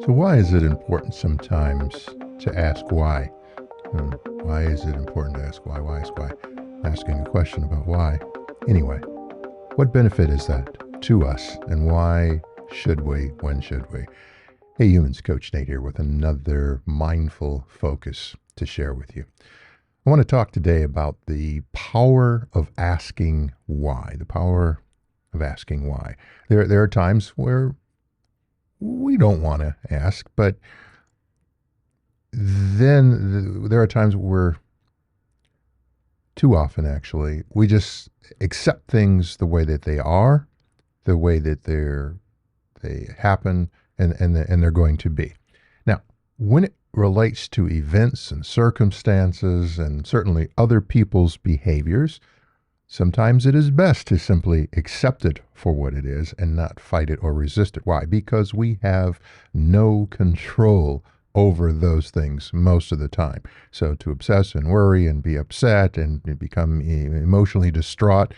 So, why is it important sometimes to ask why? Why is it important to ask why? Why is why? Asking a question about why. Anyway, what benefit is that to us, and why should we? When should we? Hey, humans, Coach Nate here with another mindful focus to share with you. I want to talk today about the power of asking why. The power of asking why. There are times where we don't want to ask, but then there are times where, too often actually, we just accept things the way that they are, the way that they happen, and they're going to be. Now, when it relates to events and circumstances and certainly other people's behaviors, sometimes it is best to simply accept it for what it is and not fight it or resist it. Why? Because we have no control over those things most of the time. So to obsess and worry and be upset and become emotionally distraught,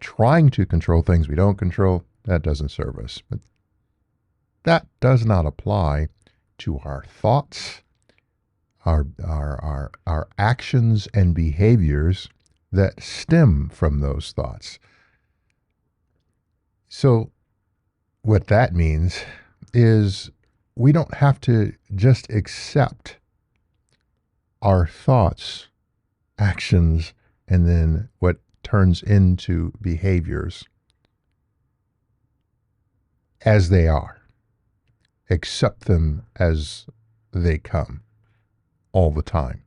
trying to control things we don't control, that doesn't serve us. But that does not apply to our thoughts, our actions and behaviors that stem from those thoughts. So, what that means is we don't have to just accept our thoughts, actions, and then what turns into behaviors as they are. Accept them as they come all the time,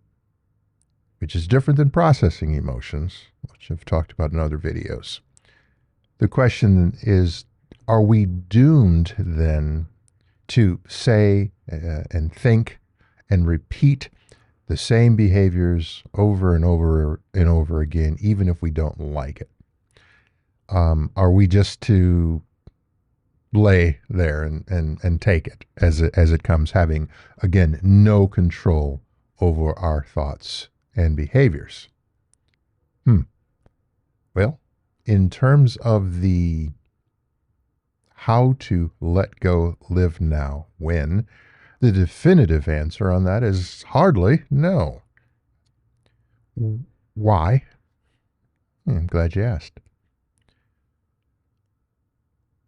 which is different than processing emotions, which I've talked about in other videos. The question is, are we doomed then to say and think and repeat the same behaviors over and over and over again, even if we don't like it? Are we just to lay there and take it as it comes, having, again, no control over our thoughts and behaviors? Well, in terms of the how to let go, live now, when, the definitive answer on that is hardly no. Why? I'm glad you asked.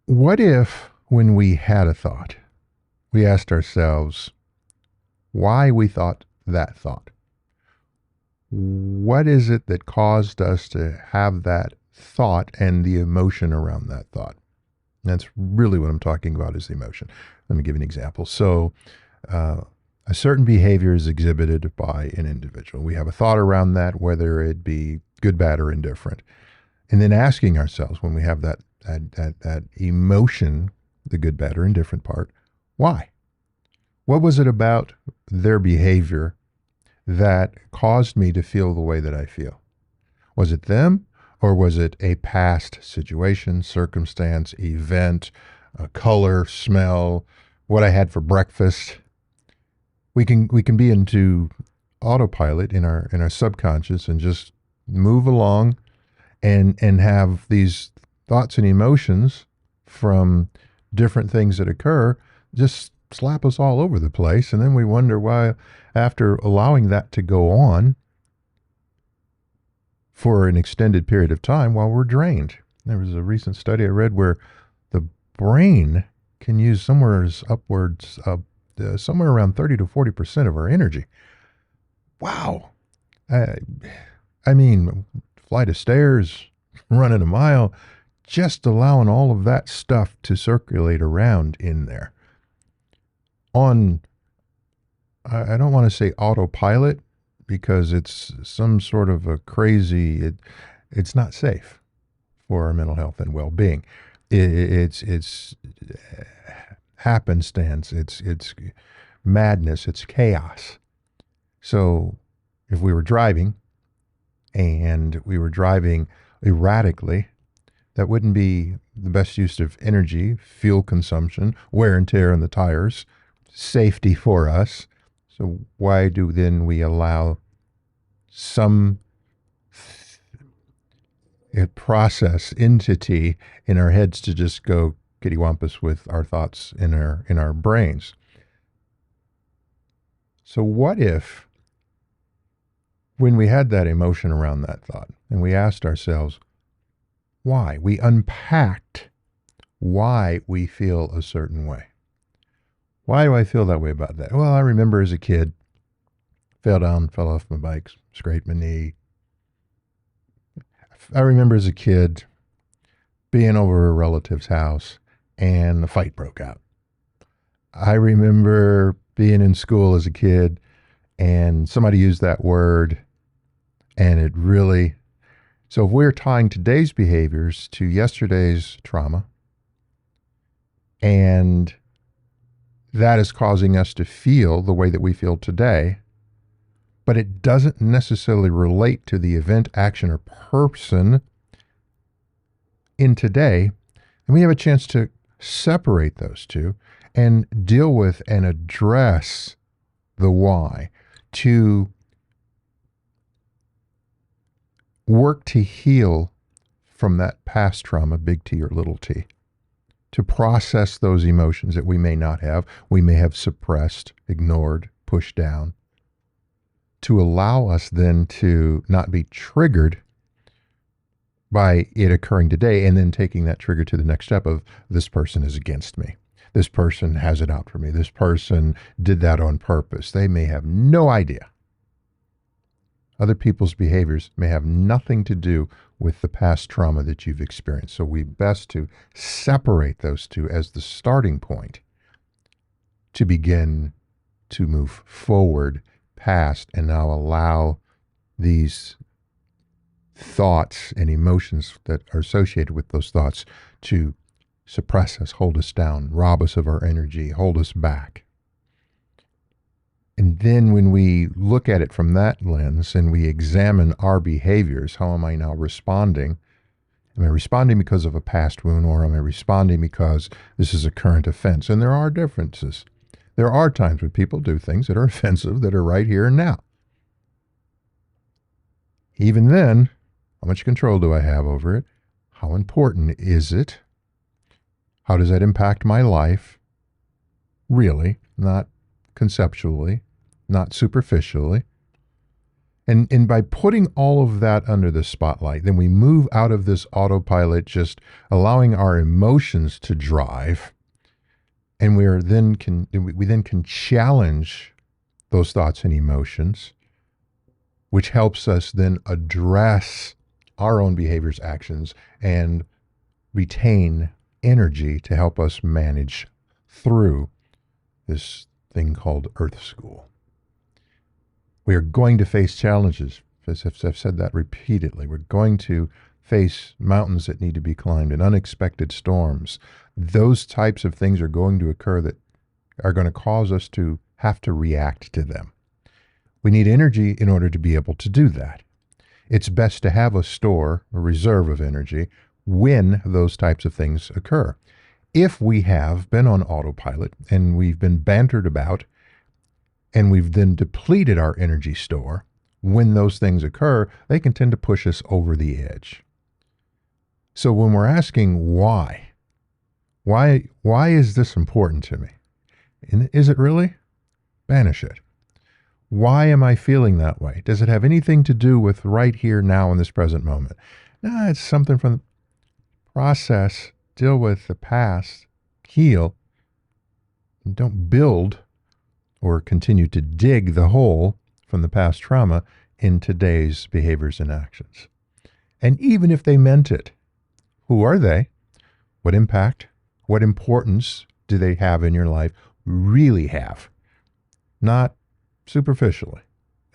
What if, when we had a thought, we asked ourselves why we thought that thought? What is it that caused us to have that thought and the emotion around that thought? That's really what I'm talking about, is the emotion. Let me give you an example. So, a certain behavior is exhibited by an individual. We have a thought around that, whether it be good, bad, or indifferent. And then asking ourselves, when we have that emotion, the good, bad, or indifferent part, why? What was it about their behavior that caused me to feel the way that I feel? Was it them, or was it a past situation, circumstance, event, color, smell, what I had for breakfast? We can be into autopilot in our subconscious and just move along and have these thoughts and emotions from different things that occur just slap us all over the place. And then we wonder why, after allowing that to go on for an extended period of time, while we're drained. There was a recent study I read where the brain can use somewhere around 30 to 40% of our energy. Wow. I mean, flight of stairs, running a mile, just allowing all of that stuff to circulate around in there. On, I don't want to say autopilot, because it's some sort of a crazy, it's not safe for our mental health and well-being. It's happenstance, it's madness, it's chaos. So if we were driving and we were driving erratically, that wouldn't be the best use of energy, fuel consumption, wear and tear on the tires, safety for us. So why do then we allow some process entity in our heads to just go kittywampus with our thoughts in our brains? So, what if when we had that emotion around that thought and we asked ourselves why, we unpacked why we feel a certain way? Why do I feel that way about that? Well, I remember as a kid, fell off my bike, scraped my knee. I remember as a kid being over a relative's house and a fight broke out. I remember being in school as a kid and somebody used that word and it really. So if we're tying today's behaviors to yesterday's trauma and that is causing us to feel the way that we feel today, but it doesn't necessarily relate to the event, action, or person in today, and we have a chance to separate those two and deal with and address the why, to work to heal from that past trauma, big T or little t, to process those emotions that we may not have, we may have suppressed, ignored, pushed down, to allow us then to not be triggered by it occurring today and then taking that trigger to the next step of this person is against me. This person has it out for me. This person did that on purpose. They may have no idea. Other people's behaviors may have nothing to do with the past trauma that you've experienced. So we best to separate those two as the starting point to begin to move forward past and now allow these thoughts and emotions that are associated with those thoughts to suppress us, hold us down, rob us of our energy, hold us back. And then when we look at it from that lens and we examine our behaviors, how am I now responding? Am I responding because of a past wound, or am I responding because this is a current offense? And there are differences. There are times when people do things that are offensive that are right here and now. Even then, how much control do I have over it? How important is it? How does that impact my life? Really, not conceptually, not superficially. And by putting all of that under the spotlight, then we move out of this autopilot, just allowing our emotions to drive, and we then can challenge those thoughts and emotions, which helps us then address our own behaviors, actions, and retain energy to help us manage through this thing called Earth School. We are going to face challenges. As I've said that repeatedly. We're going to face mountains that need to be climbed and unexpected storms. Those types of things are going to occur that are going to cause us to have to react to them. We need energy in order to be able to do that. It's best to have a reserve of energy when those types of things occur. If we have been on autopilot and we've been bantered about and we've then depleted our energy store, when those things occur, they can tend to push us over the edge. So when we're asking why is this important to me? And is it really? Banish it. Why am I feeling that way? Does it have anything to do with right here, now, in this present moment? No, it's something from the process. Deal with the past, heal, and don't build or continue to dig the hole from the past trauma in today's behaviors and actions. And even if they meant it, who are they? What impact, what importance do they have in your life? Really have, not superficially.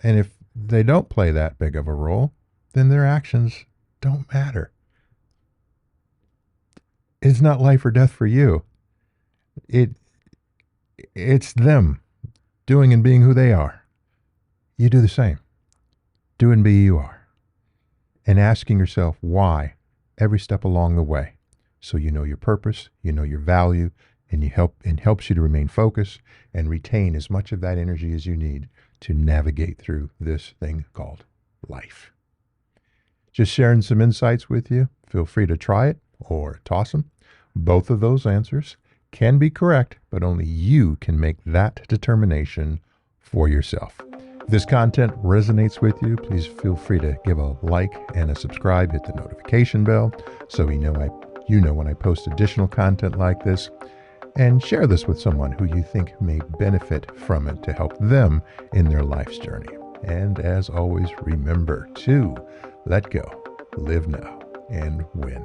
And if they don't play that big of a role, then their actions don't matter. It's not life or death for you. It's them doing and being who they are. You do the same. Do and be you are. And asking yourself why every step along the way. So you know your purpose, you know your value, and helps you to remain focused and retain as much of that energy as you need to navigate through this thing called life. Just sharing some insights with you. Feel free to try it or toss them. Both of those answers can be correct, but only you can make that determination for yourself. If this content resonates with you, please feel free to give a like and a subscribe, hit the notification bell so you know when I post additional content like this, and share this with someone who you think may benefit from it to help them in their life's journey. And as always, remember to let go, live now, and win.